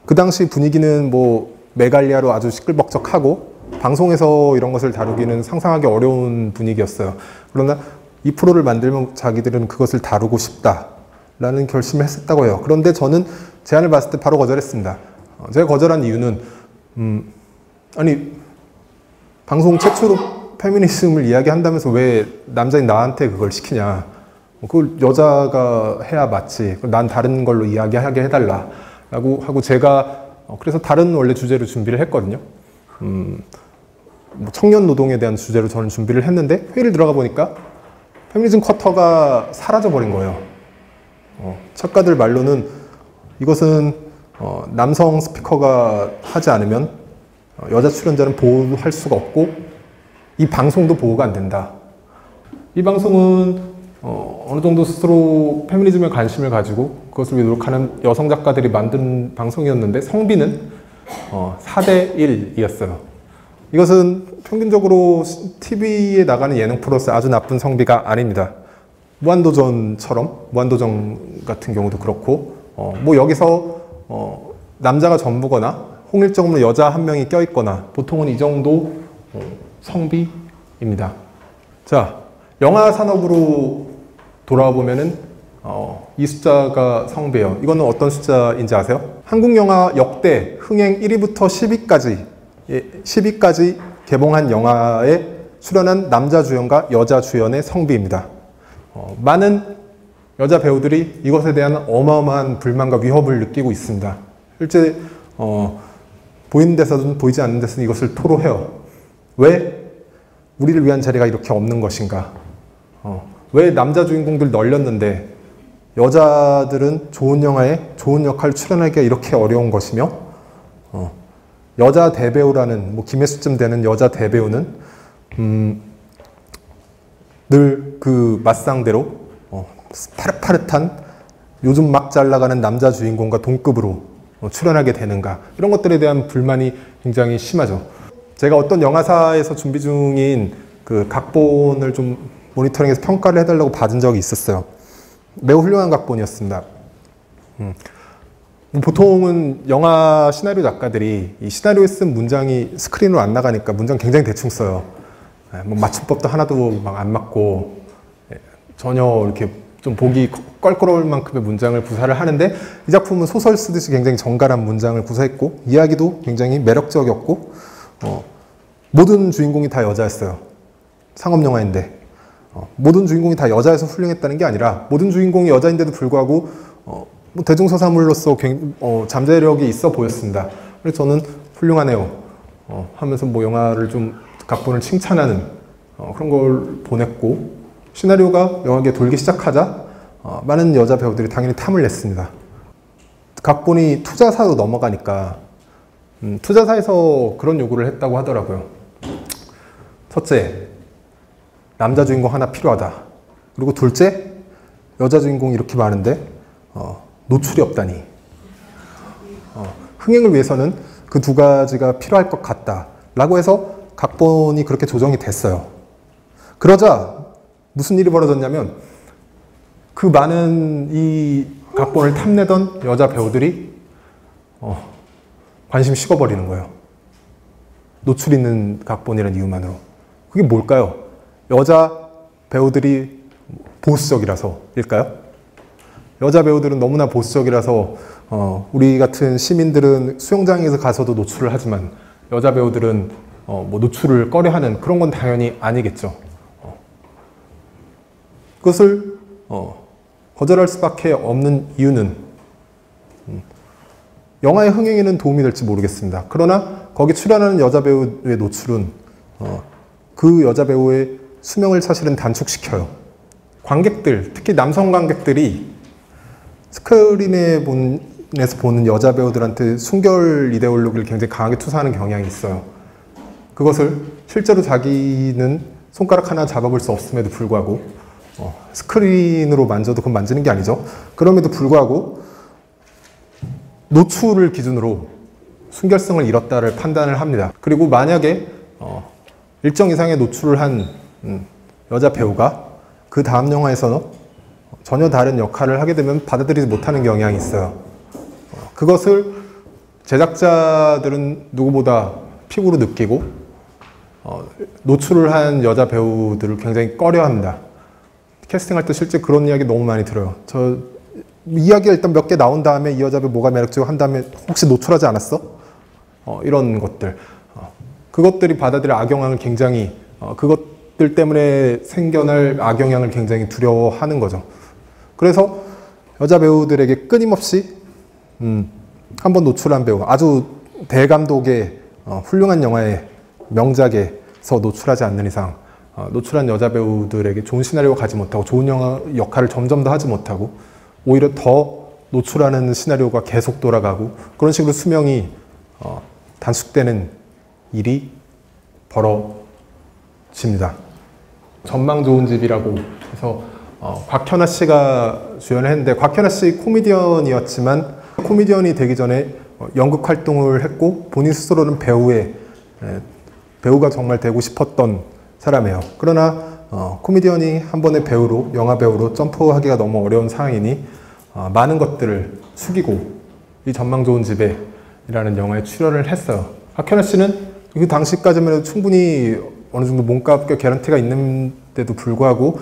그 당시 분위기는 뭐 메갈리아로 아주 시끌벅적하고 방송에서 이런 것을 다루기는 상상하기 어려운 분위기였어요. 그러나 이 프로를 만들면 자기들은 그것을 다루고 싶다라는 결심을 했었다고 해요. 그런데 저는 제안을 받았을 때 바로 거절했습니다. 제가 거절한 이유는 아니 방송 최초로 페미니즘을 이야기한다면서 왜 남자인 나한테 그걸 시키냐. 그걸 여자가 해야 맞지. 난 다른 걸로 이야기하게 해달라. 라고 하고 제가 그래서 다른 원래 주제로 준비를 했거든요. 뭐 청년 노동에 대한 주제로 저는 준비를 했는데 회의를 들어가 보니까 페미니즘 쿼터가 사라져버린 거예요. 작가들 말로는 이것은 남성 스피커가 하지 않으면 여자 출연자는 보호할 수가 없고 이 방송도 보호가 안 된다. 이 방송은 어느 정도 스스로 페미니즘에 관심을 가지고 그것을 위해 노력하는 여성 작가들이 만든 방송이었는데 성비는 4대 1이었어요. 이것은 평균적으로 TV에 나가는 예능 프로로서 아주 나쁜 성비가 아닙니다. 무한도전 같은 경우도 그렇고 뭐 여기서 남자가 전부거나 홍일점으로 여자 한 명이 껴있거나 보통은 이 정도 성비입니다. 자, 영화 산업으로 돌아와 보면은 이 숫자가 성배예요. 이거는 어떤 숫자인지 아세요? 한국 영화 역대 흥행 1위부터 10위까지 개봉한 영화에 출연한 남자 주연과 여자 주연의 성비입니다. 많은 여자 배우들이 이것에 대한 어마어마한 불만과 위협을 느끼고 있습니다. 실제 보이는 데서든 보이지 않는 데서는 이것을 토로해요. 왜 우리를 위한 자리가 이렇게 없는 것인가? 왜 남자 주인공들 널렸는데 여자들은 좋은 영화에 좋은 역할 출연하기가 이렇게 어려운 것이며 여자 대배우라는 뭐 김혜수쯤 되는 여자 대배우는 늘 그 맞상대로 파릇파릇한 요즘 막 잘 나가는 남자 주인공과 동급으로 출연하게 되는가 이런 것들에 대한 불만이 굉장히 심하죠. 제가 어떤 영화사에서 준비 중인 그 각본을 좀 모니터링해서 평가를 해달라고 받은 적이 있었어요. 매우 훌륭한 각본이었습니다. 보통은 영화 시나리오 작가들이 이 시나리오에 쓴 문장이 스크린으로 안 나가니까 문장 굉장히 대충 써요. 뭐 맞춤법도 하나도 막 안 맞고 전혀 이렇게 좀 보기 껄끄러울 만큼의 문장을 구사를 하는데 이 작품은 소설 쓰듯이 굉장히 정갈한 문장을 구사했고 이야기도 굉장히 매력적이었고 모든 주인공이 다 여자였어요. 상업영화인데 모든 주인공이 다 여자여서 훌륭했다는 게 아니라 모든 주인공이 여자인데도 불구하고 뭐 대중서사물로서 잠재력이 있어 보였습니다. 그래서 저는 훌륭하네요 하면서 뭐 영화를 좀 각본을 칭찬하는 그런 걸 보냈고 시나리오가 영화계에 돌기 시작하자 많은 여자 배우들이 당연히 탐을 냈습니다. 각본이 투자사로 넘어가니까 투자사에서 그런 요구를 했다고 하더라고요. 첫째, 남자 주인공 하나 필요하다. 그리고 둘째, 여자 주인공이 이렇게 많은데 노출이 없다니. 흥행을 위해서는 그 두 가지가 필요할 것 같다 라고 해서 각본이 그렇게 조정이 됐어요. 그러자 무슨 일이 벌어졌냐면 그 많은 이 각본을 탐내던 여자 배우들이 관심 식어버리는 거예요. 노출 있는 각본이라는 이유만으로. 그게 뭘까요? 여자 배우들이 보수적이라서일까요? 여자 배우들은 너무나 보수적이라서 우리 같은 시민들은 수영장에서 가서도 노출을 하지만 여자 배우들은 뭐 노출을 꺼려하는 그런 건 당연히 아니겠죠. 그것을 거절할 수밖에 없는 이유는 영화의 흥행에는 도움이 될지 모르겠습니다. 그러나 거기 출연하는 여자 배우의 노출은 그 여자 배우의 수명을 사실은 단축시켜요. 관객들, 특히 남성 관객들이 스크린에서 보는 여자 배우들한테 순결 이데올로기를 굉장히 강하게 투사하는 경향이 있어요. 그것을 실제로 자기는 손가락 하나 잡아볼 수 없음에도 불구하고 스크린으로 만져도 그건 만지는 게 아니죠. 그럼에도 불구하고 노출을 기준으로 순결성을 잃었다를 판단을 합니다. 그리고 만약에 일정 이상의 노출을 한 여자 배우가 그 다음 영화에서 전혀 다른 역할을 하게 되면 받아들이지 못하는 경향이 있어요. 그것을 제작자들은 누구보다 피부로 느끼고 노출을 한 여자 배우들을 굉장히 꺼려합니다. 캐스팅할 때 실제 그런 이야기 너무 많이 들어요. 저 이야기가 일단 몇 개 나온 다음에 이 여자 배우 뭐가 매력적이고 한 다음에 혹시 노출하지 않았어? 이런 것들. 그것들이 받아들일 악영향을 굉장히 그것들 때문에 생겨날 악영향을 굉장히 두려워하는 거죠. 그래서 여자 배우들에게 끊임없이 한번 노출한 배우, 아주 대감독의 훌륭한 영화의 명작에서 노출하지 않는 이상 노출한 여자 배우들에게 좋은 시나리오가 가지 못하고 좋은 영화 역할을 점점 더 하지 못하고 오히려 더 노출하는 시나리오가 계속 돌아가고 그런 식으로 수명이 단축되는 일이 벌어집니다. 전망 좋은 집이라고 해서 곽현아 씨가 주연을 했는데 곽현아 씨 코미디언이었지만 코미디언이 되기 전에 연극 활동을 했고 본인 스스로는 배우가 정말 되고 싶었던 사람이에요. 그러나 코미디언이 한 번의 배우로 영화 배우로 점프하기가 너무 어려운 상황이니 많은 것들을 숙이고 이 전망 좋은 집에 이라는 영화에 출연을 했어요. 곽현아 씨는 그 당시까지만 해도 충분히 어느 정도 몸값과 개런티가 있는데도 불구하고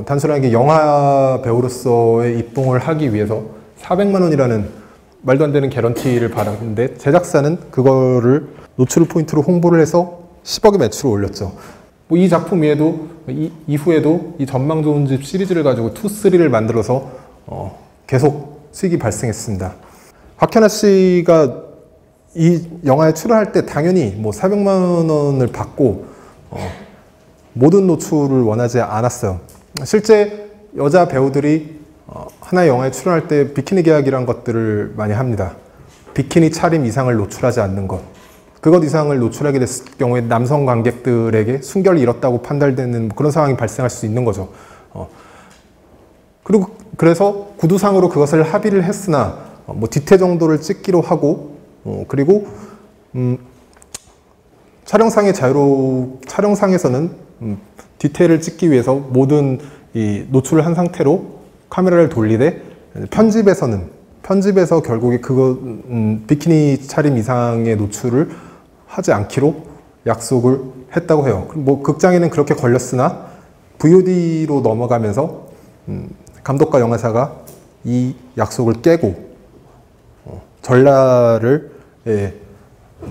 단순하게 영화 배우로서의 입봉을 하기 위해서 400만 원이라는 말도 안 되는 개런티를 받았는데 제작사는 그거를 노출 포인트로 홍보를 해서 10억의 매출을 올렸죠. 뭐 이 작품 이후에도 이 전망 좋은 집 시리즈를 가지고 2, 3를 만들어서 계속 수익이 발생했습니다. 곽현아 씨가 이 영화에 출연할 때 당연히 뭐 400만 원을 받고 모든 노출을 원하지 않았어요. 실제 여자 배우들이 하나의 영화에 출연할 때 비키니 계약이란 것들을 많이 합니다. 비키니 차림 이상을 노출하지 않는 것. 그것 이상을 노출하게 됐을 경우에 남성 관객들에게 순결을 잃었다고 판단되는 그런 상황이 발생할 수 있는 거죠. 그래서 구두상으로 그것을 합의를 했으나 뭐 뒤태 정도를 찍기로 하고 그리고 촬영상에서는 뒤태를 찍기 위해서 모든 이 노출을 한 상태로 카메라를 돌리되 편집에서 결국에 그거 비키니 차림 이상의 노출을 하지 않기로 약속을 했다고 해요. 뭐 극장에는 그렇게 걸렸으나 VOD로 넘어가면서 감독과 영화사가 이 약속을 깨고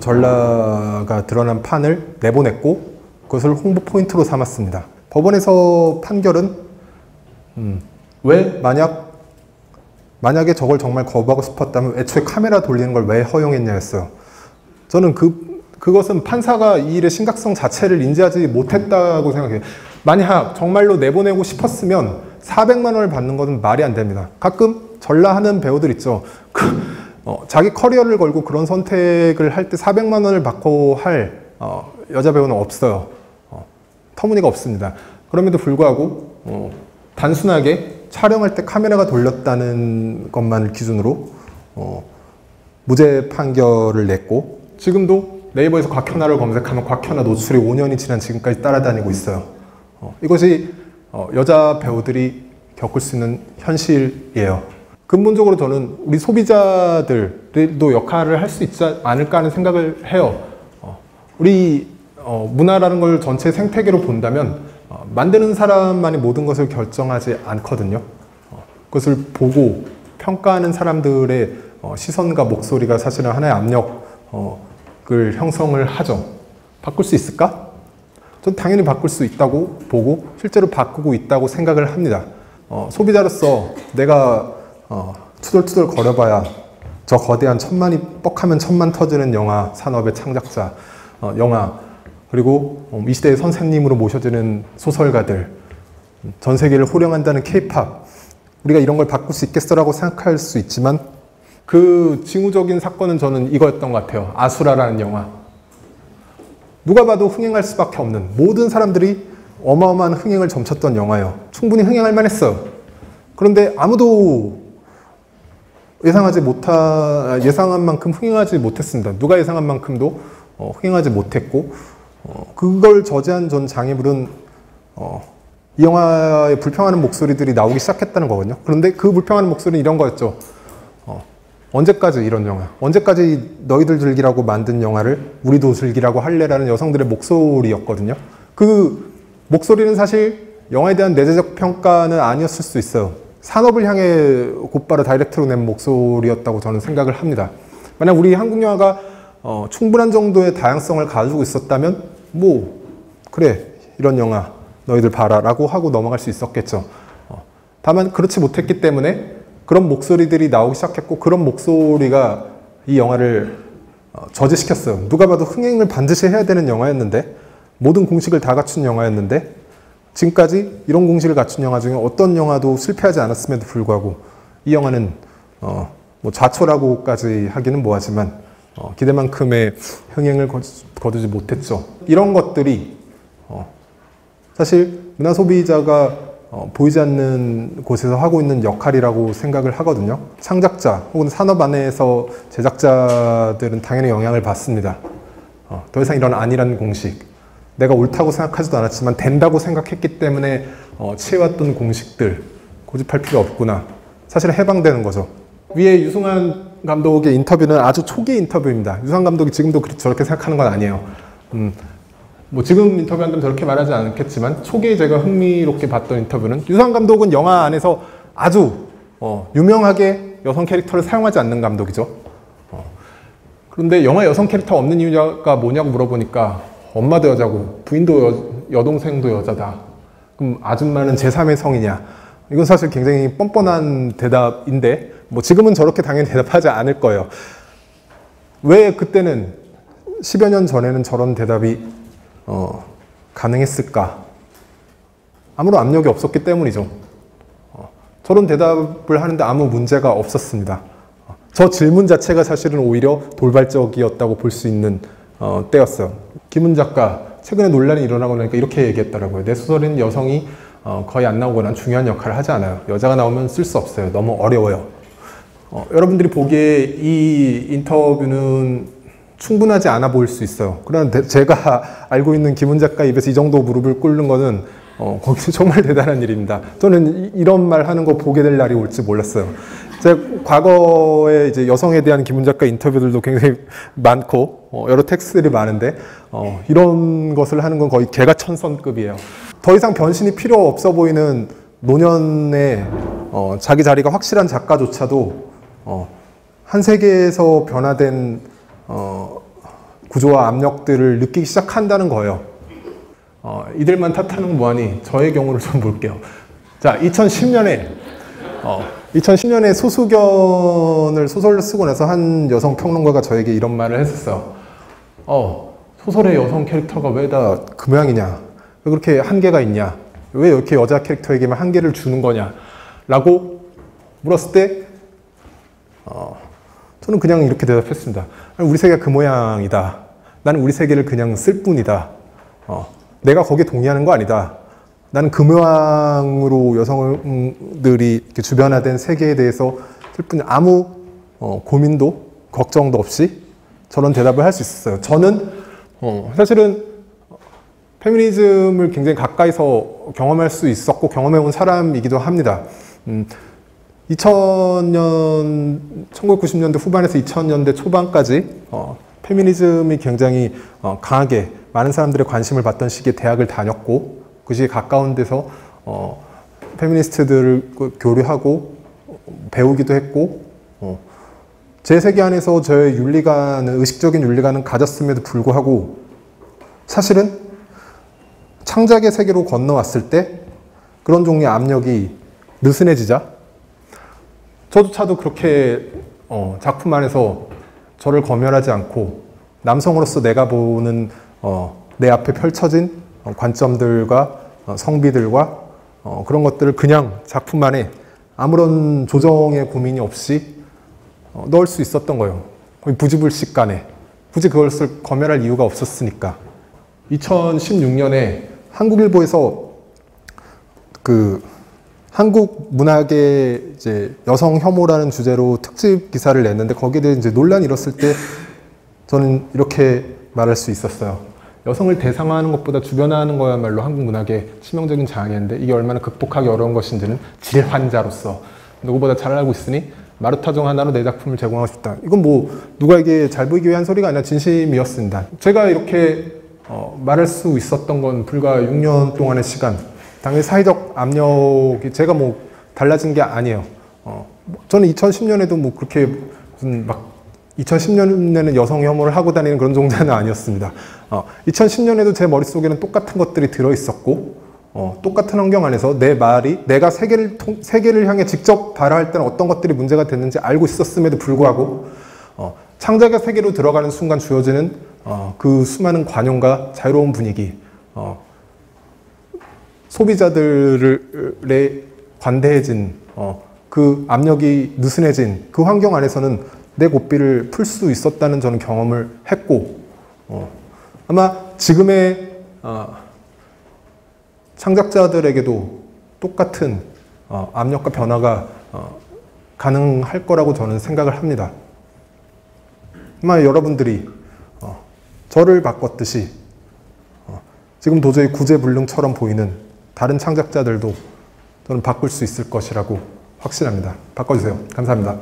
전라가 드러난 판을 내보냈고 그것을 홍보 포인트로 삼았습니다. 법원에서 판결은 왜 만약에 저걸 정말 거부하고 싶었다면 애초에 카메라 돌리는 걸 왜 허용했냐였어요. 저는 그것은 판사가 이 일의 심각성 자체를 인지하지 못했다고 생각해요. 만약 정말로 내보내고 싶었으면 400만 원을 받는 것은 말이 안 됩니다. 가끔 전라하는 배우들 있죠. 자기 커리어를 걸고 그런 선택을 할 때 400만 원을 받고 할 여자 배우는 없어요. 터무니가 없습니다. 그럼에도 불구하고 단순하게 촬영할 때 카메라가 돌렸다는 것만을 기준으로 무죄 판결을 냈고 지금도 네이버에서 곽현아를 검색하면 곽현아 노출이 5년이 지난 지금까지 따라다니고 있어요. 이것이 여자 배우들이 겪을 수 있는 현실이에요. 근본적으로 저는 우리 소비자들도 역할을 할 수 있지 않을까 하는 생각을 해요. 우리 문화라는 걸 전체 생태계로 본다면 만드는 사람만이 모든 것을 결정하지 않거든요. 그것을 보고 평가하는 사람들의 시선과 목소리가 사실은 하나의 압력을 형성을 하죠. 바꿀 수 있을까? 전 당연히 바꿀 수 있다고 보고 실제로 바꾸고 있다고 생각을 합니다. 소비자로서 내가 투덜투덜 거려봐야 저 거대한 천만이 뻑하면 천만 터지는 영화 산업의 창작자, 영화, 그리고 이 시대의 선생님으로 모셔지는 소설가들, 전 세계를 호령한다는 케이팝, 우리가 이런 걸 바꿀 수 있겠어라고 생각할 수 있지만 그 징후적인 사건은 저는 이거였던 것 같아요. 아수라라는 영화. 누가 봐도 흥행할 수밖에 없는, 모든 사람들이 어마어마한 흥행을 점쳤던 영화예요. 충분히 흥행할 만했어요. 그런데 아무도 예상한 만큼 흥행하지 못했습니다. 누가 예상한 만큼도 흥행하지 못했고, 그걸 저지한 전 장애물은 이 영화에 불평하는 목소리들이 나오기 시작했다는 거거든요. 그런데 그 불평하는 목소리는 이런 거였죠. 언제까지 이런 영화, 언제까지 너희들 즐기라고 만든 영화를 우리도 즐기라고 할래라는 여성들의 목소리였거든요. 그 목소리는 사실 영화에 대한 내재적 평가는 아니었을 수 있어요. 산업을 향해 곧바로 다이렉트로 낸 목소리였다고 저는 생각을 합니다. 만약 우리 한국 영화가 충분한 정도의 다양성을 가지고 있었다면 뭐 그래, 이런 영화 너희들 봐라 라고 하고 넘어갈 수 있었겠죠. 다만 그렇지 못했기 때문에 그런 목소리들이 나오기 시작했고, 그런 목소리가 이 영화를 저지시켰어요. 누가 봐도 흥행을 반드시 해야 되는 영화였는데, 모든 공식을 다 갖춘 영화였는데, 지금까지 이런 공식을 갖춘 영화 중에 어떤 영화도 실패하지 않았음에도 불구하고 이 영화는 뭐 좌초라고까지 하기는 뭐하지만 기대만큼의 흥행을 거두지 못했죠. 이런 것들이 사실 문화 소비자가 보이지 않는 곳에서 하고 있는 역할이라고 생각을 하거든요. 창작자 혹은 산업 안에서 제작자들은 당연히 영향을 받습니다. 더 이상 이런 아니라는 공식, 내가 옳다고 생각하지도 않았지만 된다고 생각했기 때문에 취해왔던 공식들 고집할 필요 없구나. 사실 해방되는 거죠. 위에 유승환 감독의 인터뷰는 아주 초기 인터뷰입니다. 유승환 감독이 지금도 저렇게 생각하는 건 아니에요. 뭐 지금 인터뷰한다면 저렇게 말하지 않겠지만 초기에 제가 흥미롭게 봤던 인터뷰는, 유승환 감독은 영화 안에서 아주 유명하게 여성 캐릭터를 사용하지 않는 감독이죠. 그런데 영화 여성 캐릭터 없는 이유가 뭐냐고 물어보니까 엄마도 여자고 부인도 여동생도 여자다. 그럼 아줌마는 제3의 성이냐? 이건 사실 굉장히 뻔뻔한 대답인데 뭐 지금은 저렇게 당연히 대답하지 않을 거예요. 왜 그때는 10여 년 전에는 저런 대답이 가능했을까? 아무런 압력이 없었기 때문이죠. 저런 대답을 하는데 아무 문제가 없었습니다. 저 질문 자체가 사실은 오히려 돌발적이었다고 볼 수 있는 때였어요. 김은 작가, 최근에 논란이 일어나고 나니까 이렇게 얘기했더라고요. 내 소설에는 여성이 거의 안 나오거나 중요한 역할을 하지 않아요. 여자가 나오면 쓸 수 없어요. 너무 어려워요. 여러분들이 보기에 이 인터뷰는 충분하지 않아 보일 수 있어요. 그러나 제가 알고 있는 김은 작가 입에서 이 정도 무릎을 꿇는 거는 거기서 정말 대단한 일입니다. 저는 이런 말 하는 거 보게 될 날이 올지 몰랐어요. 제가 과거에 이제 여성에 대한 김은 작가 인터뷰들도 굉장히 많고 여러 텍스트들이 많은데 이런 것을 하는 건 거의 개가천선급이에요. 더 이상 변신이 필요 없어 보이는 노년의 자기 자리가 확실한 작가조차도 한 세계에서 변화된 구조와 압력들을 느끼기 시작한다는 거예요. 이들만 탓하는 건 뭐하니 저의 경우를 좀 볼게요. 자, 2010년에 소수견을 소설로 쓰고 나서 한 여성 평론가가 저에게 이런 말을 했었어요. 소설의 여성 캐릭터가 왜 다 그 모양이냐? 왜 그렇게 한계가 있냐? 왜 이렇게 여자 캐릭터에게만 한계를 주는 거냐? 라고 물었을 때 저는 그냥 이렇게 대답했습니다. 우리 세계가 그 모양이다. 나는 우리 세계를 그냥 쓸 뿐이다. 내가 거기에 동의하는 거 아니다. 나는 그 모양으로 여성들이 이렇게 주변화된 세계에 대해서 쓸 뿐, 아무 고민도 걱정도 없이 저런 대답을 할 수 있었어요. 저는 사실은 페미니즘을 굉장히 가까이서 경험할 수 있었고 경험해온 사람이기도 합니다. 1990년대 후반에서 2000년대 초반까지 페미니즘이 굉장히 강하게 많은 사람들의 관심을 받던 시기에 대학을 다녔고, 그 시기에 가까운 데서 페미니스트들을 교류하고 배우기도 했고, 제 세계 안에서 저의 윤리관은, 의식적인 윤리관은 가졌음에도 불구하고 사실은 창작의 세계로 건너왔을 때 그런 종류의 압력이 느슨해지자 저조차도 그렇게 작품 안에서 저를 검열하지 않고 남성으로서 내가 보는 내 앞에 펼쳐진 관점들과 성비들과 그런 것들을 그냥 작품 안에 아무런 조정의 고민이 없이 넣을 수 있었던 거예요. 거의 부지불식간에. 굳이 그것을 검열할 이유가 없었으니까. 2016년에 한국일보에서 그 한국 문학의 이제 여성 혐오라는 주제로 특집 기사를 냈는데 거기에 대해 이제 논란이 일었을 때 저는 이렇게 말할 수 있었어요. 여성을 대상화하는 것보다 주변화하는 거야말로 한국 문학의 치명적인 장애인데 이게 얼마나 극복하기 어려운 것인지는 질환자로서 누구보다 잘 알고 있으니 마루타종 하나로 내 작품을 제공하고 싶다. 이건 뭐 누구에게 잘 보이기 위한 소리가 아니라 진심이었습니다. 제가 이렇게 말할 수 있었던 건 불과 6년 동안의 시간. 당연히 사회적 압력이 제가 뭐 달라진 게 아니에요. 저는 2010년에도 뭐 그렇게 무슨 막 2010년에는 여성 혐오를 하고 다니는 그런 종자는 아니었습니다. 2010년에도 제 머릿속에는 똑같은 것들이 들어있었고 똑같은 환경 안에서 내 말이 내가 세계를 향해 직접 발화할 때는 어떤 것들이 문제가 됐는지 알고 있었음에도 불구하고 창작의 세계로 들어가는 순간 주어지는 그 수많은 관용과 자유로운 분위기, 소비자들의 관대해진 그 압력이 느슨해진 그 환경 안에서는 내 고삐를 풀 수 있었다는 저는 경험을 했고 아마 지금의 창작자들에게도 똑같은 압력과 변화가 가능할 거라고 저는 생각을 합니다. 아마 여러분들이 저를 바꿨듯이 지금 도저히 구제불능처럼 보이는 다른 창작자들도 저는 바꿀 수 있을 것이라고 확신합니다. 바꿔주세요. 감사합니다.